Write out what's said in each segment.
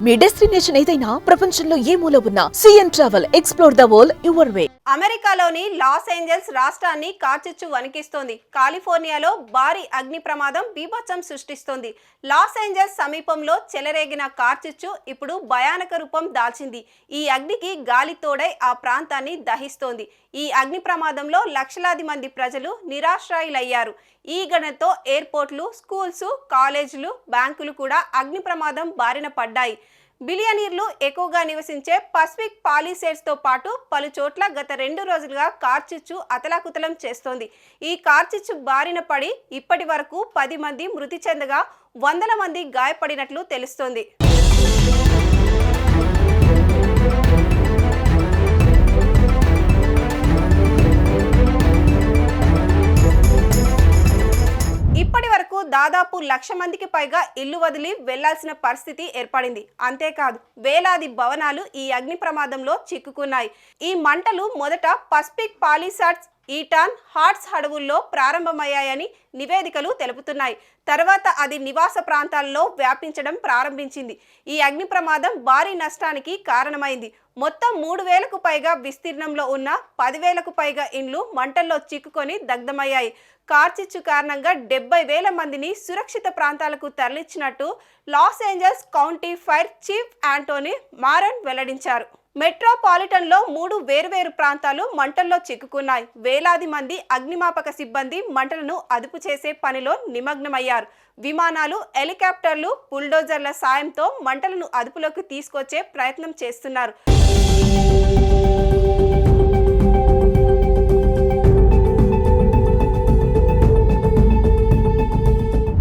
మీ destination ఏదైనా ప్రపంచంలో ఏ మూల ఉన్నా CN travel explore the world your way. అమెరికాలోని లాస్ ఏంజల్స్ రాష్ట్రాన్ని కార్చిచ్చు వణికిస్తోంది. కాలిఫోర్నియాలో భారీ అగ్ని ప్రమాదం బీభత్సం సృష్టిస్తోంది. లాస్ ఏంజల్స్ సమీపంలో చెలరేగిన కార్చిచ్చు ఇప్పుడు భయానక రూపం దాల్చింది. ఈ అగ్నికి గాలి తోడై ఆ ప్రాంతాన్ని దహిస్తోంది. ఈ అగ్ని ప్రమాదంలో లక్షలాది మంది ప్రజలు నిరాశ్రయులయ్యారు. ఈ ఘటనతో ఎయిర్పోర్ట్లు, స్కూల్స్, కాలేజీలు, బ్యాంకులు కూడా అగ్ని ప్రమాదం బారిన పడ్డాయి. బిలియనీర్లు ఎక్కువగా నివసించే పసిఫిక్ పాలిసేడ్స్ తో పాటు పలు చోట్ల గత 2 రోజులుగా కార్చిచ్చు అతలాకుతలం చేస్తోంది. ఈ కార్చిచ్చు బారిన పడి ఇప్పటి వరకు 10 మంది మృతి చెందగా వందల మంది గాయపడినట్లు తెలుస్తోంది. ఇప్పటి వరకు దాదాపు 1,00,000 మందికి పైగా ఇల్లు వదిలి వెళ్లాల్సిన పరిస్థితి ఏర్పడింది. అంతేకాదు వేలాది భవనాలు ఈ అగ్ని ప్రమాదంలో చిక్కుకున్నాయి. ఈ మంటలు మొదట పసిఫిక్ పాలిసాడ్స్, ఈటాన్, హార్ట్స్ అడవుల్లో ప్రారంభమయ్యాయని నివేదికలు తెలుపుతున్నాయి. తర్వాత అది నివాస ప్రాంతాల్లో వ్యాపించడం ప్రారంభించింది. ఈ అగ్ని ప్రమాదం భారీ నష్టానికి కారణమైంది. మొత్తం 3,000కు పైగా విస్తీర్ణంలో ఉన్న 10,000కు పైగా ఇండ్లు మంటల్లో చిక్కుకొని దగ్ధమయ్యాయి. కార్చిచ్చు కారణంగా 70,000 మందిని సురక్షిత ప్రాంతాలకు తరలించినట్టు Los Angeles County fire chief Anthony Marrone వెల్లడించారు. మెట్రోపాలిటన్లో 3 వేర్వేరు ప్రాంతాలు మంటల్లో చిక్కుకున్నాయి. వేలాది మంది అగ్నిమాపక సిబ్బంది మంటలను అదుపు చేసే పనిలో నిమగ్నమయ్యారు. విమానాలు, హెలికాప్టర్లు, బుల్డోజర్ల సాయంతో మంటలను అదుపులోకి తీసుకొచ్చే ప్రయత్నం చేస్తున్నారు.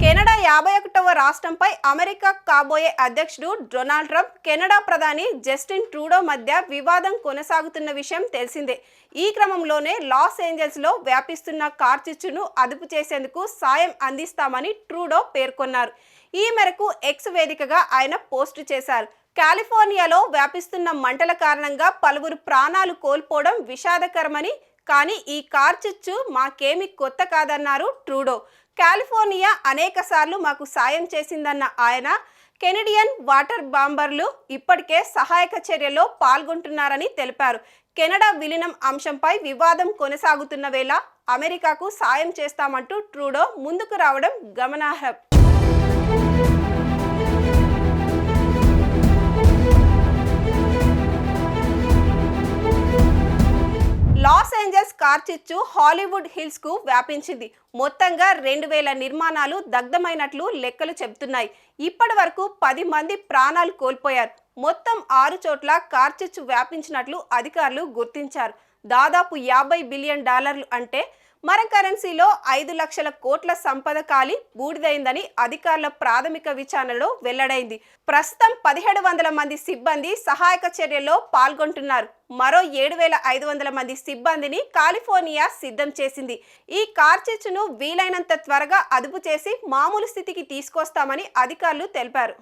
కెనడా 51వ రాష్ట్రంపై అమెరికా కాబోయే అధ్యక్షుడు డొనాల్డ్ ట్రంప్, కెనడా ప్రధాని జస్టిన్ ట్రూడో మధ్య వివాదం కొనసాగుతున్న విషయం తెలిసిందే. ఈ క్రమంలోనే లాస్ ఏంజల్స్లో వ్యాపిస్తున్న కార్చిచ్చును అదుపు చేసేందుకు సాయం అందిస్తామని ట్రూడో పేర్కొన్నారు. ఈ మేరకు ఎక్స్ వేదికగా ఆయన పోస్టు చేశారు. కాలిఫోర్నియాలో వ్యాపిస్తున్న మంటల కారణంగా పలువురు ప్రాణాలు కోల్పోవడం విషాదకరమని, కానీ ఈ కార్చిచ్చు మాకేమీ కొత్త కాదన్నారు ట్రూడో. కాలిఫోర్నియా అనేక సార్లు మాకు సాయం చేసిందన్న ఆయన, కెనడియన్ వాటర్ బాంబర్లు ఇప్పటికే సహాయక చర్యల్లో పాల్గొంటున్నారని తెలిపారు. కెనడా విలీనం అంశంపై వివాదం కొనసాగుతున్న వేళ అమెరికాకు సాయం చేస్తామంటూ ట్రూడో ముందుకు రావడం గమనార్హం. లాస్ ఏంజల్స్ కార్చిచ్చు హాలీవుడ్ హిల్స్ కు వ్యాపించింది. మొత్తంగా 2,000 నిర్మాణాలు దగ్ధమైనట్లు లెక్కలు చెబుతున్నాయి. ఇప్పటి వరకు 10 మంది ప్రాణాలు కోల్పోయారు. మొత్తం 6 చోట్ల కార్చిచ్చు వ్యాపించినట్లు అధికారులు గుర్తించారు. దాదాపు $50 బిలియన్ అంటే మన కరెన్సీలో 5 లక్షల కోట్ల సంపద కాలి బూడిదైందని అధికారుల ప్రాథమిక విచారణలో వెల్లడైంది. ప్రస్తుతం 1,700 మంది సిబ్బంది సహాయక చర్యల్లో పాల్గొంటున్నారు. మరో 7,500 మంది సిబ్బందిని కాలిఫోర్నియా సిద్ధం చేసింది. ఈ కార్చిచ్చును వీలైనంత త్వరగా అదుపు చేసి మామూలు స్థితికి తీసుకొస్తామని అధికారులు తెలిపారు.